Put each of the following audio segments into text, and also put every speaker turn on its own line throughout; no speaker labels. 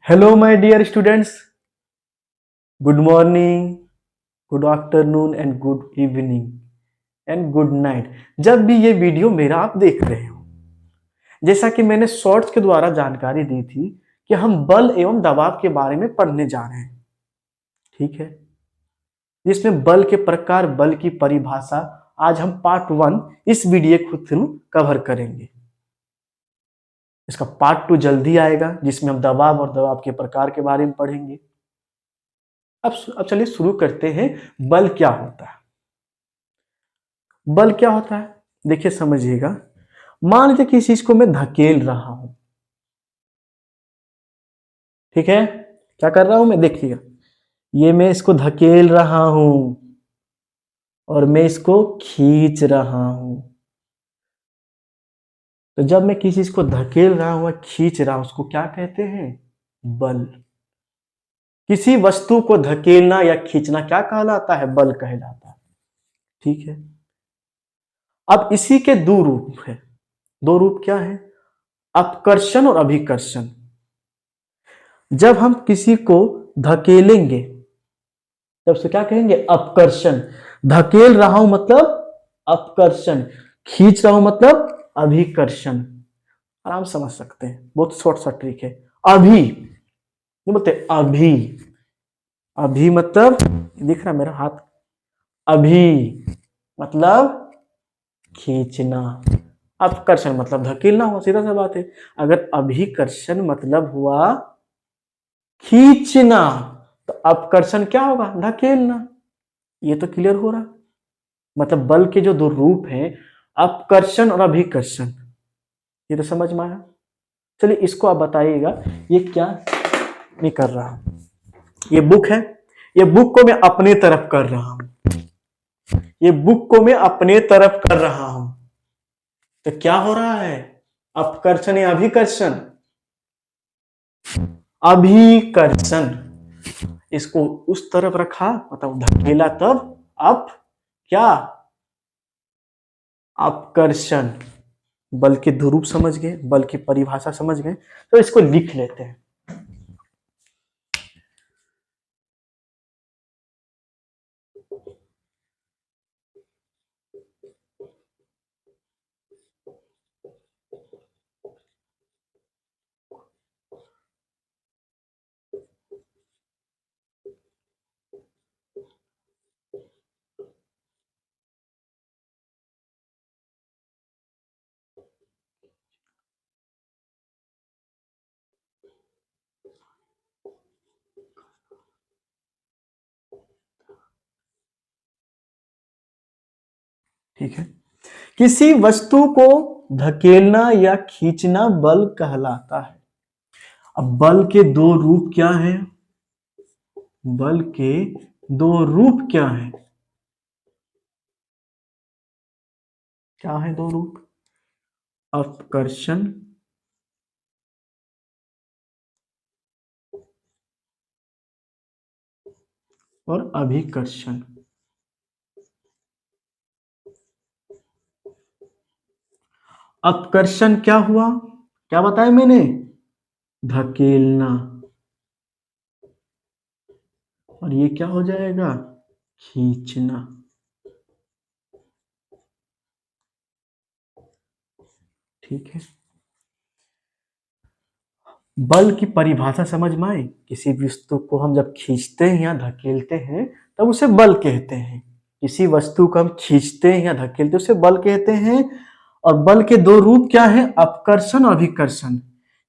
Hello, my dear students. Good morning, good afternoon, and good evening, and good night. जब भी ये video मेरा आप देख रहे हो, जैसा कि मैंने शॉर्ट्स के द्वारा जानकारी दी थी कि हम बल एवं दबाव के बारे में पढ़ने जा रहे हैं, ठीक है। जिसमें बल के प्रकार, बल की परिभाषा आज हम पार्ट 1 इस वीडियो के थ्रू कवर करेंगे। इसका पार्ट 2 जल्दी आएगा, जिसमें हम दबाव और दबाव के प्रकार के बारे में पढ़ेंगे। अब चलिए शुरू करते हैं। बल क्या होता है? बल क्या होता है, देखिए समझिएगा। मान लीजिए किसी चीज को मैं धकेल रहा हूं, ठीक है। क्या कर रहा हूं मैं, देखिएगा। ये मैं इसको धकेल रहा हूं और मैं इसको खींच रहा हूं। तो जब मैं किसी चीज को धकेल रहा हूं, खींच रहा हूं, उसको क्या कहते हैं? बल। किसी वस्तु को धकेलना या खींचना क्या कहलाता है? बल कहलाता है, ठीक है। अब इसी के दो रूप है। दो रूप क्या है? अपकर्षण और अभिकर्षण। जब हम किसी को धकेलेंगे तब से क्या कहेंगे? अपकर्षण। धकेल रहा हूं मतलब अपकर्षण, खींच रहा हूं मतलब अभिकर्षण। आराम समझ सकते हैं, बहुत शॉर्ट सा ट्रिक है। अभी नहीं बोलते, अभी। अभी मतलब दिख रहा मेरा हाथ, अभी मतलब खींचना। अपकर्षण मतलब धकेलना हुआ, सीधा सा बात है। अगर अभिकर्षण मतलब हुआ खींचना, तो अपकर्षण क्या होगा? धकेलना। ये तो क्लियर हो रहा। मतलब बल के जो दो रूप हैं, अपकर्षण और अभिकर्षण, ये तो समझ में आया। चलिए इसको आप बताइएगा, ये क्या मैं कर रहा हूं। ये बुक है, ये बुक को मैं अपने तरफ कर रहा हूं। ये बुक को मैं अपने तरफ कर रहा हूं, तो क्या हो रहा है? अपकर्षण या अभिकर्षण? अभिकर्षण। इसको उस तरफ रखा, मतलब धकेला, तब अप क्या? अपकर्षण। बल के दो रूप समझ गए, बल की परिभाषा समझ गए, तो इसको लिख लेते हैं। ठीक है। किसी वस्तु को धकेलना या खींचना बल कहलाता है। अब बल के दो रूप क्या हैं? बल के दो रूप क्या हैं? क्या है दो रूप? अपकर्षण और अभिकर्षण। अपकर्षण क्या हुआ? क्या बताया मैंने? धकेलना। और ये क्या हो जाएगा? खींचना। ठीक है। बल की परिभाषा समझ में आई। किसी वस्तु को हम जब खींचते हैं या धकेलते हैं तब उसे बल कहते हैं। किसी वस्तु को हम खींचते हैं या धकेलते हैं उसे बल कहते हैं। और बल के दो रूप क्या है? अपकर्षण और अभिकर्षण।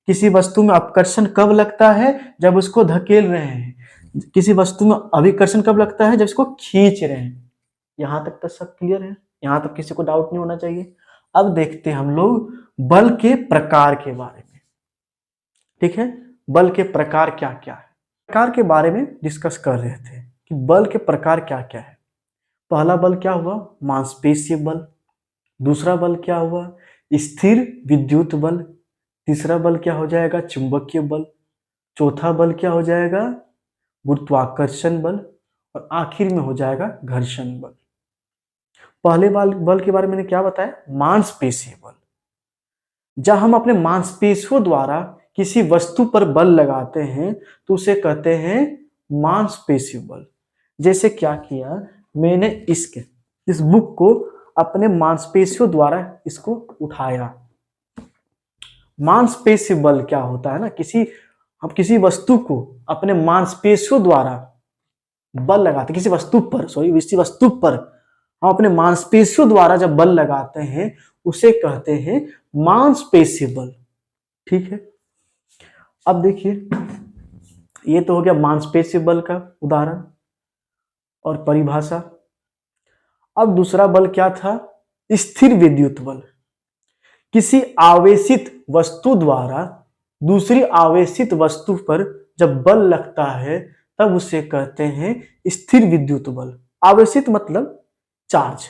किसी वस्तु में अपकर्षण कब लगता है? जब उसको धकेल रहे हैं। किसी वस्तु में अभिकर्षण कब लगता है? जब इसको खींच रहे हैं। यहां तक तो सब क्लियर है, यहां तक किसी को डाउट नहीं होना चाहिए। अब देखते हैं हम लोग बल के प्रकार के बारे में, ठीक है। बल के प्रकार क्या क्या है, प्रकार के बारे में डिस्कस कर रहे थे कि बल के प्रकार क्या क्या है। पहला बल क्या हुआ? मांसपेशीय बल। दूसरा बल क्या हुआ? स्थिर विद्युत बल। तीसरा बल क्या हो जाएगा? चुंबकीय बल। चौथा बल क्या हो जाएगा? गुरुत्वाकर्षण बल। और आखिर में हो जाएगा घर्षण बल। पहले बल के बारे में मैंने क्या बताया? मांसपेशीय बल। जब हम अपने मांसपेशियों द्वारा किसी वस्तु पर बल लगाते हैं तो उसे कहते हैं मांसपेशीय बल। जैसे क्या किया, मैंने इस बुक को अपने मांसपेशियों द्वारा इसको उठाया। मांसपेशीय बल क्या होता है ना, हम किसी वस्तु को अपने मांसपेशियों द्वारा बल लगाते, किसी वस्तु पर हम अपने मांसपेशियों द्वारा जब बल लगाते हैं उसे कहते हैं मांसपेशीय बल। ठीक है, अब देखिए ये तो हो गया मांसपेशीय बल का उदाहरण और परिभाषा। अब दूसरा बल क्या था, स्थिर विद्युत बल। किसी आवेशित वस्तु द्वारा दूसरी आवेशित वस्तु पर जब बल लगता है तब उसे कहते हैं स्थिर विद्युत बल। आवेशित मतलब चार्ज,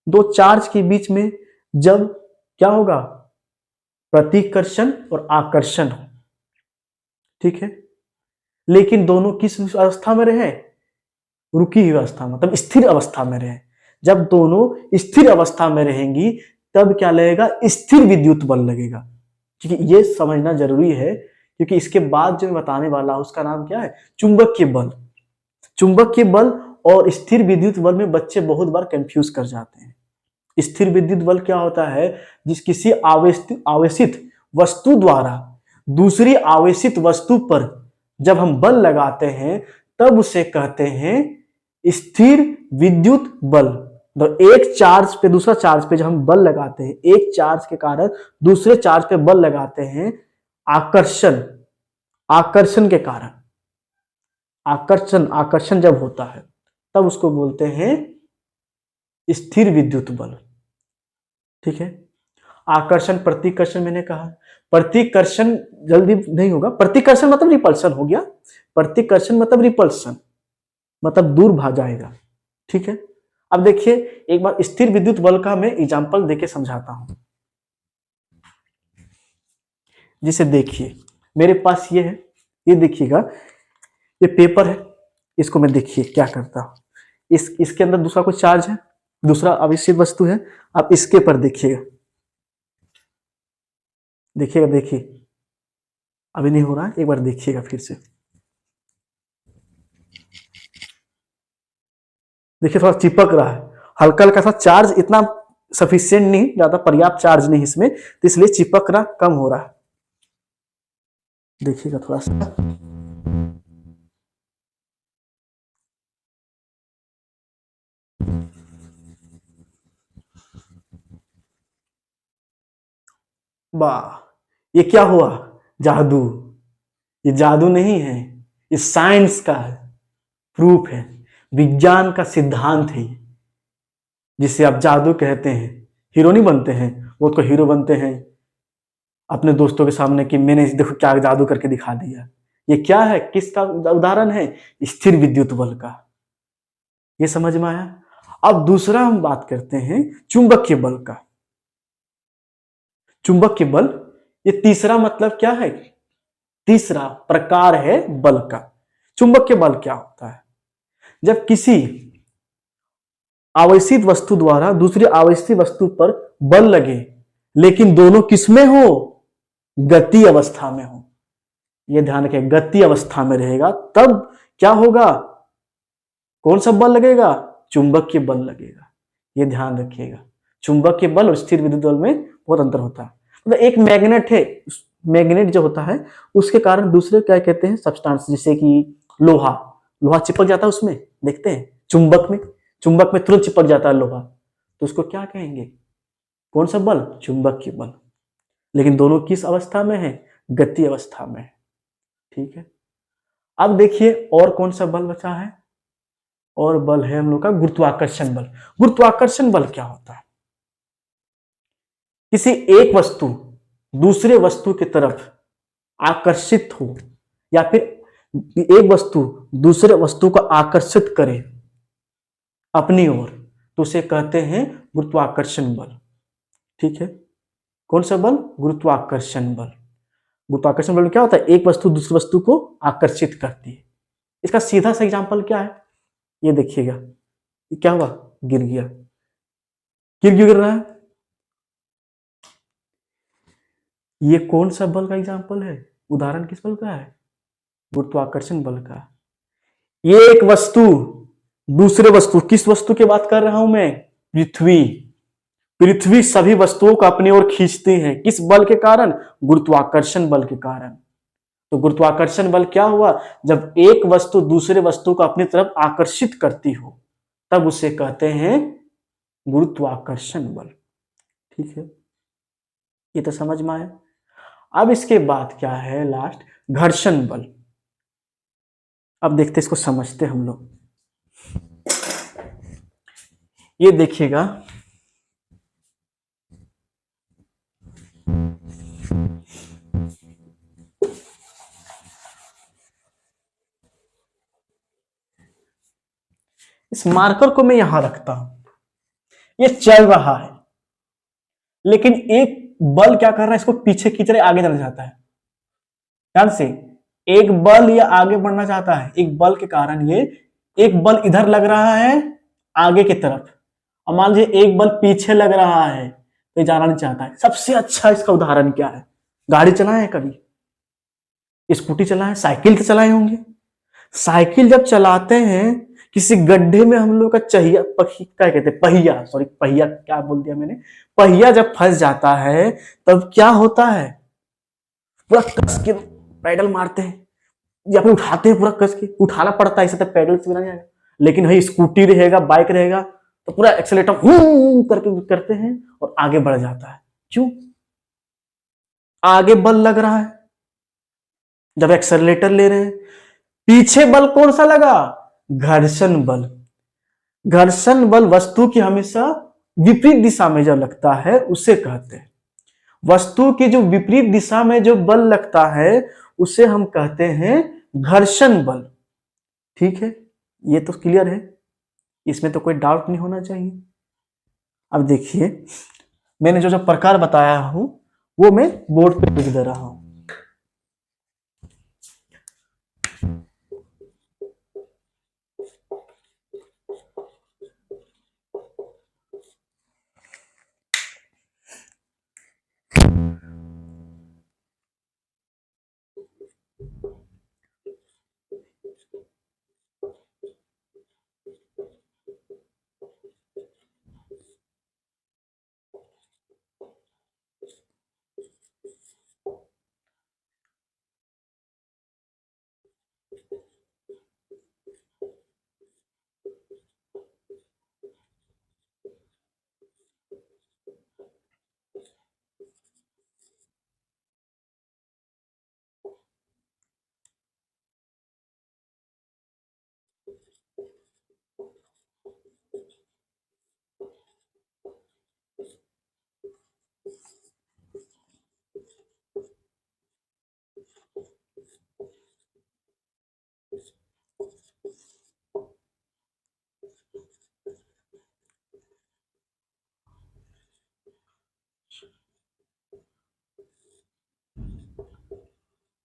दो चार्ज के बीच में जब क्या होगा, प्रतिकर्षण और आकर्षण हो। ठीक है, लेकिन दोनों किस अवस्था में रहे, रुकी हुई अवस्था, मतलब स्थिर अवस्था में रहे। जब दोनों स्थिर अवस्था में रहेंगी तब क्या लगेगा, स्थिर विद्युत बल लगेगा। क्योंकि ये समझना जरूरी है, क्योंकि इसके बाद जो मैं बताने वाला हूं उसका नाम क्या है, चुंबकीय बल। चुंबकीय बल और स्थिर विद्युत बल में बच्चे बहुत बार कंफ्यूज कर जाते हैं। स्थिर विद्युत बल क्या होता है, किसी आवेशित वस्तु द्वारा दूसरी आवेशित वस्तु पर जब हम बल लगाते हैं तब उसे कहते हैं स्थिर विद्युत बल। तो एक चार्ज पे दूसरा चार्ज पे जब हम बल लगाते हैं, एक चार्ज के कारण दूसरे चार्ज पे बल लगाते हैं, आकर्षण के कारण, आकर्षण जब होता है तब उसको बोलते हैं स्थिर विद्युत बल। ठीक है, आकर्षण प्रतिकर्षण मैंने कहा, प्रतिकर्षण जल्दी नहीं होगा, प्रतिकर्षण मतलब रिपल्शन हो गया, प्रतिकर्षण मतलब रिपल्शन, मतलब दूर भाग जाएगा। ठीक है, अब देखिए एक बार स्थिर विद्युत बल का मैं एग्जांपल देके समझाता हूं। जिसे देखिए मेरे पास ये है, ये देखिएगा, ये पेपर है, इसको मैं देखिए क्या करता हूं, इसके अंदर दूसरा कोई चार्ज है, दूसरा आवेशित वस्तु है। आप इसके पर देखिएगा, देखिए अभी नहीं हो रहा है, एक बार देखिएगा फिर से। देखिए थोड़ा चिपक रहा है, हल्का हल्का सा चार्ज, इतना सफिशिएंट नहीं, ज्यादा पर्याप्त चार्ज नहीं इसमें, तो इसलिए चिपकना कम हो रहा है। देखिएगा थोड़ा सा, वाह, ये क्या हुआ, जादू। ये जादू नहीं है, ये साइंस का प्रूफ है, विज्ञान का सिद्धांत है, जिसे आप जादू कहते हैं। हीरो नहीं बनते हैं, वो तो हीरो बनते हैं अपने दोस्तों के सामने कि मैंने देखो क्या जादू करके दिखा दिया। ये क्या है, किसका उदाहरण है, स्थिर विद्युत बल का। ये समझ में आया। अब दूसरा हम बात करते हैं चुंबकीय बल का। चुंबकीय बल, ये तीसरा मतलब क्या है, तीसरा प्रकार है बल का। चुंबकीय बल क्या होता है, जब किसी आवेशित वस्तु द्वारा दूसरी आवेशित वस्तु पर बल लगे लेकिन दोनों किसमें हो, गति अवस्था में हो। यह ध्यान रखें, गति अवस्था में रहेगा तब क्या होगा, कौन सा बल लगेगा, चुंबकीय बल लगेगा। यह ध्यान रखिएगा, चुंबकीय बल और स्थिर विद्युत बल में बहुत अंतर होता है। मतलब एक मैग्नेट है, मैग्नेट जो होता है उसके कारण दूसरे क्या कहते हैं, सब्सटेंस, जैसे कि लोहा चिपक जाता है उसमें, देखते हैं चुंबक में तुरंत चिपक जाता है लोहा, तो उसको क्या कहेंगे, कौन सा बल, चुंबकीय बल। लेकिन दोनों किस अवस्था में है, गति अवस्था में है। ठीक है, अब देखिए और कौन सा बल बचा है, और बल है हम लोग का गुरुत्वाकर्षण बल। गुरुत्वाकर्षण बल क्या होता है, किसी एक वस्तु दूसरे वस्तु की तरफ आकर्षित हो, या फिर एक वस्तु दूसरे वस्तु को आकर्षित करे अपनी ओर, तो उसे कहते हैं गुरुत्वाकर्षण बल। ठीक है, कौन सा बल, गुरुत्वाकर्षण बल। गुरुत्वाकर्षण बल में क्या होता है, एक वस्तु दूसरी वस्तु को आकर्षित करती है। इसका सीधा सा एग्जांपल क्या है, ये देखिएगा, ये क्या हुआ, गिर गया, क्यों गिर रहा है, ये कौन सा बल का एग्जांपल है, उदाहरण किस बल का है? गुरुत्वाकर्षण बल का। ये एक वस्तु दूसरे वस्तु, किस वस्तु की बात कर रहा हूं मैं? पृथ्वी। पृथ्वी सभी वस्तुओं को अपनी ओर खींचती है, किस बल के कारण? गुरुत्वाकर्षण बल के कारण। तो गुरुत्वाकर्षण बल क्या हुआ? जब एक वस्तु दूसरे वस्तु को अपनी तरफ आकर्षित करती हो तब उसे कहते हैं गुरुत्वाकर्षण बल। ठीक है, ये तो समझ में आया। अब इसके बाद क्या है लास्ट? घर्षण बल। अब देखते इसको समझते हम लोग। ये देखिएगा, इस मार्कर को मैं यहां रखता हूं, ये चल रहा है लेकिन एक बल क्या कर रहा है? इसको पीछे खींच रहा है, आगे जाना चाहता है। ध्यान से, एक बल ये आगे बढ़ना चाहता है, एक बल के कारण ये, एक बल इधर लग रहा है आगे की तरफ, और मान लीजिए एक बल पीछे लग रहा है तो ये जाना नहीं चाहता है। सबसे अच्छा इसका उदाहरण क्या है? गाड़ी चलाए हैं कभी? स्कूटी चलाए, साइकिल तो चलाए होंगे। साइकिल जब चलाते हैं, किसी गड्ढे में हम लोग का चाहिया क्या कहते हैं, पहिया, सॉरी पहिया क्या बोल दिया मैंने, पहिया जब फंस जाता है तब क्या होता है? पूरा कस के पैडल मारते हैं या फिर उठाते हैं, पूरा कस के उठाना पड़ता है, ऐसे तो पैडल से नहीं आएगा। लेकिन वही स्कूटी रहेगा, बाइक रहेगा तो पूरा एक्सेलेरेटर करके करते हैं और आगे बढ़ जाता है। क्यों? आगे बल लग रहा है जब एक्सेलेरेटर ले रहे हैं। पीछे बल कौन सा लगा? घर्षण बल। घर्षण बल वस्तु की हमेशा विपरीत दिशा में जो लगता है उसे कहते हैं, वस्तु की जो विपरीत दिशा में जो बल लगता है उसे हम कहते हैं घर्षण बल। ठीक है, ये तो क्लियर है, इसमें तो कोई डाउट नहीं होना चाहिए। अब देखिए, मैंने जो जो प्रकार बताया हूं वो मैं बोर्ड पे लिख दे रहा हूं।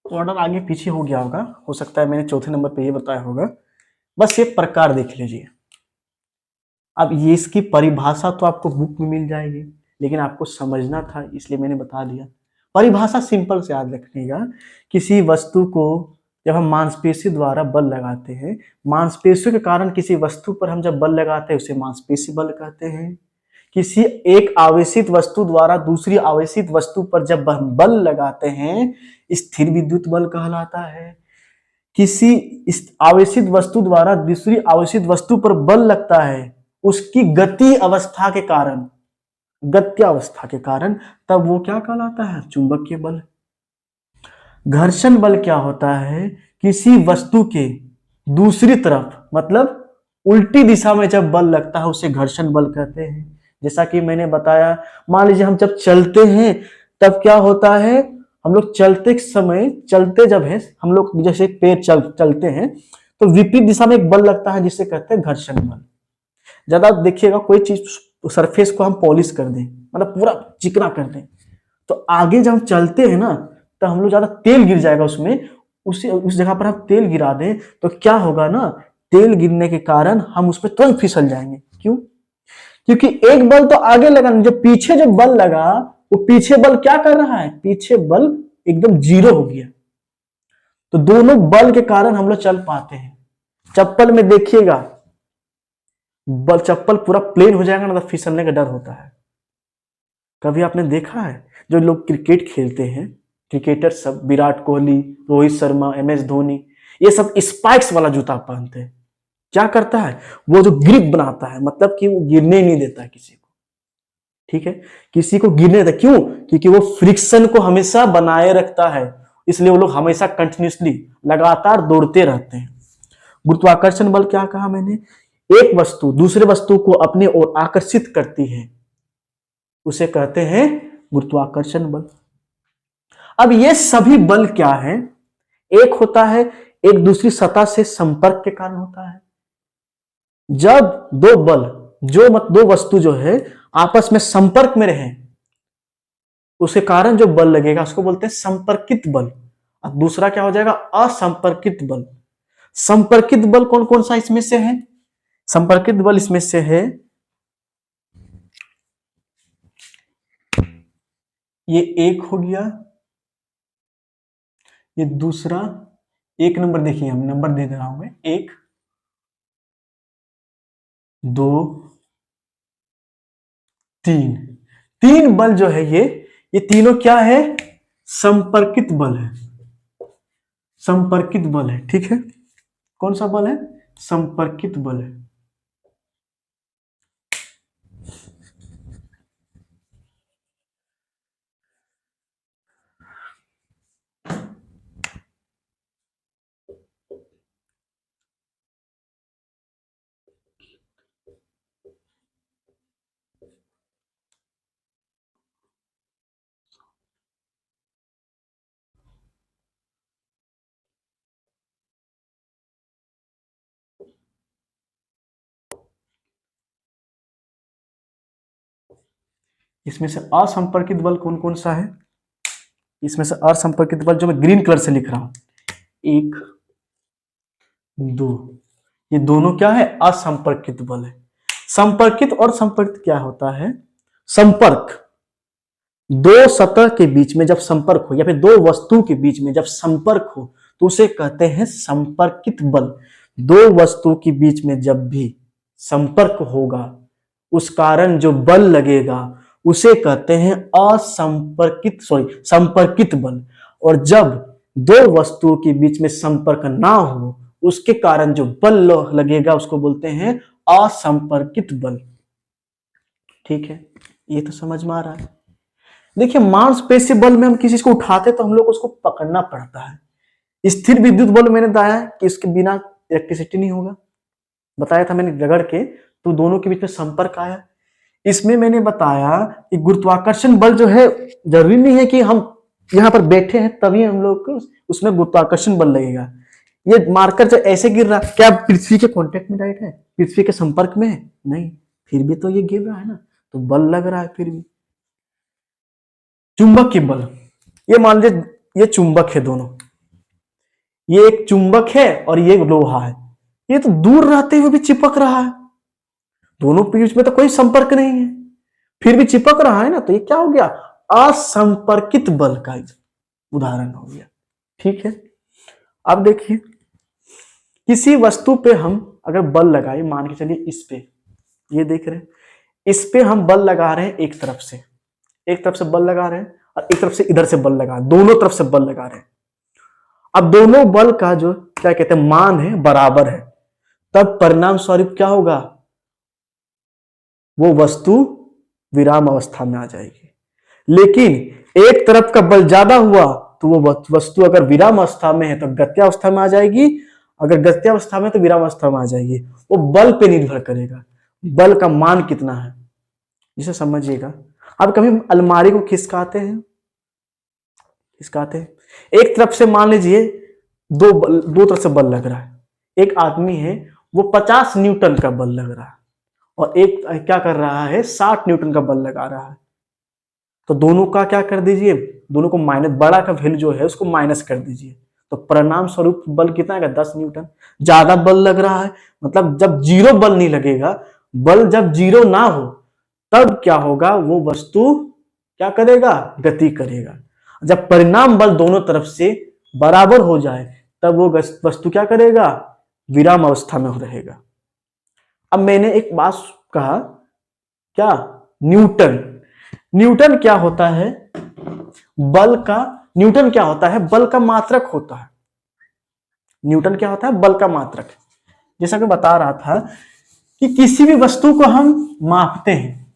ऑर्डर आगे पीछे हो गया होगा, हो सकता है मैंने चौथे नंबर पे ये बताया होगा। बस ये प्रकार देख लीजिए। अब ये इसकी परिभाषा तो आपको बुक में मिल जाएगी, लेकिन आपको समझना था इसलिए मैंने बता दिया। परिभाषा सिंपल से याद रखिएगा, किसी वस्तु को जब हम मांसपेशी द्वारा बल लगाते हैं, मांसपेशियों के कारण किसी वस्तु पर हम जब बल लगाते हैं उसे मांसपेशी बल कहते हैं। किसी एक आवेशित वस्तु द्वारा दूसरी आवेशित वस्तु पर जब हम बल लगाते हैं स्थिर विद्युत बल कहलाता है। किसी इस आवेशित वस्तु द्वारा दूसरी आवेशित वस्तु पर बल लगता है उसकी गति अवस्था के कारण, गत्य अवस्था के कारण, तब वो क्या कहलाता है? चुंबकीय बल। घर्षण बल क्या होता है? किसी वस्तु के दूसरी तरफ मतलब उल्टी दिशा में जब बल लगता है उसे घर्षण बल कहते हैं। जैसा कि मैंने बताया, मान लीजिए हम जब चलते हैं तब क्या होता है, हम लोग चलते समय, चलते जब है हम लोग जैसे पैर चलते हैं तो विपरीत दिशा में एक बल लगता है जिसे कहते हैं घर्षण बल। ज्यादा देखिएगा, कोई चीज सरफेस को हम पॉलिश कर दें, मतलब पूरा चिकना कर दें, तो आगे जब हम चलते हैं ना तो हम लोग ज्यादा तेल गिर जाएगा उसमें, उस जगह पर हम तेल गिरा दें तो क्या होगा ना, तेल गिरने के कारण हम उस पर तुरंत फिसल जाएंगे। क्यों? क्योंकि एक बल तो आगे लगा, जो पीछे जो बल लगा वो पीछे बल क्या कर रहा है? पीछे बल एकदम जीरो हो गया, तो दोनों बल के कारण हम लोग चल पाते हैं। चप्पल में देखिएगा, बल चप्पल पूरा प्लेन हो जाएगा ना तो फिसलने का डर होता है। कभी आपने देखा है जो लोग क्रिकेट खेलते हैं, क्रिकेटर सब, विराट कोहली, रोहित शर्मा, MS धोनी, ये सब स्पाइक्स वाला जूता पहनते हैं। क्या करता है, वो जो ग्रिप बनाता है, मतलब कि वो गिरने नहीं देता है किसी को। ठीक है, किसी को गिरने देता, क्यों? क्योंकि वो फ्रिक्शन को हमेशा बनाए रखता है, इसलिए वो लोग हमेशा कंटिन्यूसली लगातार दौड़ते रहते हैं। गुरुत्वाकर्षण बल क्या कहा मैंने, एक वस्तु दूसरे वस्तु को अपने ओर आकर्षित करती है, उसे कहते हैं गुरुत्वाकर्षण बल। अब ये सभी बल क्या है, एक होता है एक दूसरी सतह से संपर्क के कारण होता है। जब दो बल, दो वस्तु जो है आपस में संपर्क में रहे, उसके कारण जो बल लगेगा उसको बोलते हैं संपर्कित बल। और दूसरा क्या हो जाएगा, असंपर्कित बल। संपर्कित बल कौन कौन सा इसमें से है, संपर्कित बल इसमें से है ये एक हो गया, ये दूसरा, एक नंबर देखिए, हम नंबर दे रहा हूं मैं, 1 2 3। तीन बल जो है ये तीनों क्या है, संपर्कित बल है, संपर्कित बल है। ठीक है, कौन सा बल है, संपर्कित बल है। इसमें से असंपर्कित बल कौन कौन सा है, इसमें से असंपर्कित बल जो मैं ग्रीन कलर से लिख रहा हूं, 1 2, ये दोनों क्या है, असंपर्कित बल है। संपर्कित और संपर्कित क्या होता है, संपर्क, दो सतह के बीच में जब संपर्क हो या फिर दो वस्तु के बीच में जब संपर्क हो तो उसे कहते हैं संपर्कित बल। दो वस्तु के बीच में जब भी संपर्क होगा उस कारण जो बल लगेगा उसे कहते हैं संपर्कित बल। और जब दो वस्तुओं के बीच में संपर्क ना हो उसके कारण जो बल लगेगा उसको बोलते हैं असंपर्कित बल। ठीक है, ये तो समझ में आ रहा है। देखिए, मांसपेशी बल में हम किसी चीज को उठाते तो हम लोग उसको पकड़ना पड़ता है। स्थिर विद्युत बल मैंने बताया कि इसके बिना इलेक्ट्रिसिटी नहीं होगा, बताया था मैंने, रगड़ के तो दोनों के बीच में संपर्क आया। इसमें मैंने बताया कि गुरुत्वाकर्षण बल जो है, जरूरी नहीं है कि हम यहाँ पर बैठे हैं तभी हम लोग को उसमें गुरुत्वाकर्षण बल लगेगा। ये मार्कर जो ऐसे गिर रहा, क्या पृथ्वी के कांटेक्ट में डायरेक्ट है, पृथ्वी के संपर्क में है? नहीं, फिर भी तो ये गिर रहा है ना, तो बल लग रहा है फिर भी। चुंबक की बल, ये मान लीजिए ये चुंबक है दोनों, ये एक चुंबक है और ये लोहा है, ये तो दूर रहते हुए भी चिपक रहा है, दोनों के बीच में तो कोई संपर्क नहीं है फिर भी चिपक रहा है ना, तो ये क्या हो गया, असंपर्कित बल का उदाहरण हो गया। ठीक है, अब देखिए किसी वस्तु पे हम अगर बल लगाए, मान के चलिए इस पे, ये देख रहे हैं, इस पे हम बल लगा रहे हैं, एक तरफ से बल लगा रहे हैं और एक तरफ से इधर से बल लगा, दोनों तरफ से बल लगा रहे हैं। अब दोनों बल का जो क्या कहते हैं मान है बराबर है, तब परिणाम स्वरूप क्या होगा, वो वस्तु विराम अवस्था में आ जाएगी। लेकिन एक तरफ का बल ज्यादा हुआ तो वो वस्तु अगर विराम अवस्था में है तो गत्यावस्था में आ जाएगी, अगर गत्यावस्था में तो विराम अवस्था में आ जाएगी। वो बल पे निर्भर करेगा, बल का मान कितना है, जिसे समझिएगा। अब कभी अलमारी को खिसकाते हैं, एक तरफ से मान लीजिए दो तरफ से बल लग रहा है, एक आदमी है वो 50 न्यूटन का बल लग रहा है और एक क्या कर रहा है 60 न्यूटन का बल लगा रहा है, तो दोनों का क्या कर दीजिए, दोनों को माइनस, बड़ा का वैल्यू जो है उसको माइनस कर दीजिए, तो परिणाम स्वरूप बल कितना है, 10 न्यूटन। ज्यादा बल लग रहा है, मतलब जब जीरो बल नहीं लगेगा, बल जब जीरो ना हो तब क्या होगा, वो वस्तु क्या करेगा, गति करेगा। जब परिणाम बल दोनों तरफ से बराबर हो जाए तब वो वस्तु क्या करेगा, विराम अवस्था में रहेगा। अब मैंने एक बात कहा, क्या, न्यूटन। न्यूटन क्या होता है, बल का, न्यूटन क्या होता है, बल का मात्रक होता है। न्यूटन क्या होता है, बल का मात्रक। जैसा कि बता रहा था कि किसी भी वस्तु को हम मापते हैं,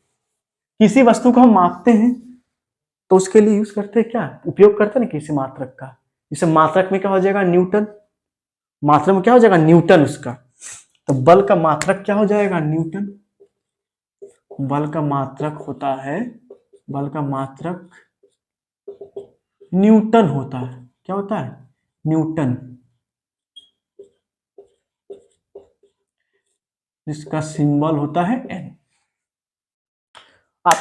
किसी वस्तु को हम मापते हैं तो उसके लिए यूज करते हैं क्या, उपयोग करते हैं ना किसी मात्रक का। जैसे मात्रक में क्या हो जाएगा, न्यूटन, मात्रक में क्या हो जाएगा, न्यूटन उसका। तो बल का मात्रक क्या हो जाएगा, न्यूटन। बल का मात्रक होता है, बल का मात्रक न्यूटन होता है। क्या होता है, न्यूटन। इसका सिंबल होता है एन। आप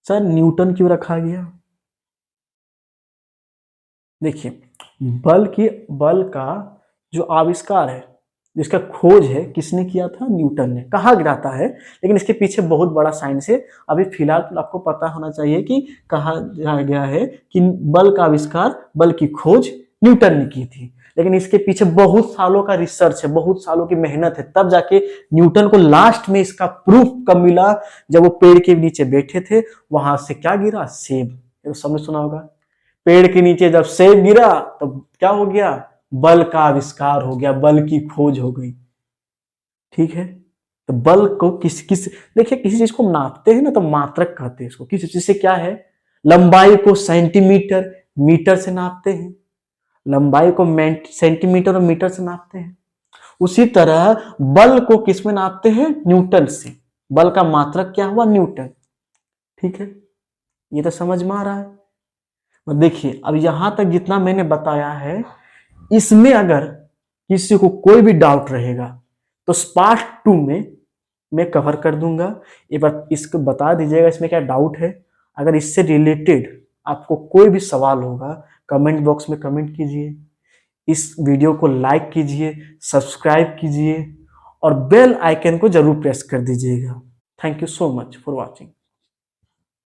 सर न्यूटन क्यों रखा गया, देखिए बल का जो आविष्कार है, जिसका खोज है, किसने किया था, न्यूटन ने। कहा जाता है, लेकिन इसके पीछे बहुत बड़ा साइंस है। अभी फिलहाल तो आपको पता होना चाहिए कि कहा गया है कि बल का आविष्कार, बल की खोज न्यूटन ने की थी। लेकिन इसके पीछे बहुत सालों का रिसर्च है, बहुत सालों की मेहनत है, तब जाके न्यूटन को लास्ट में इसका प्रूफ कब मिला, जब वो पेड़ के नीचे बैठे थे, वहां से क्या गिरा, सेब। तो सबने सुना होगा, पेड़ के नीचे जब सेब गिरा तो क्या हो गया, बल का आविष्कार हो गया, बल की खोज हो गई। ठीक है, तो बल को किस देखिए, किसी चीज को नापते हैं ना तो मात्रक कहते हैं इसको। किसी चीज से क्या है, लंबाई को सेंटीमीटर मीटर से नापते हैं, लंबाई को सेंटीमीटर और मीटर से नापते हैं। उसी तरह बल को किस में नापते हैं, न्यूटन से। बल का मात्रक क्या हुआ, न्यूटन। ठीक है, ये तो समझ में आ रहा है। देखिए अब यहां तक जितना मैंने बताया है, इसमें अगर किसी को कोई भी डाउट रहेगा तो पार्ट 2 में मैं कवर कर दूंगा। एक बार इसको बता दीजिएगा इसमें क्या डाउट है। अगर इससे रिलेटेड आपको कोई भी सवाल होगा, कमेंट बॉक्स में कमेंट कीजिए, इस वीडियो को लाइक कीजिए, सब्सक्राइब कीजिए और बेल आइकन को जरूर प्रेस कर दीजिएगा। Thank you so much for watching.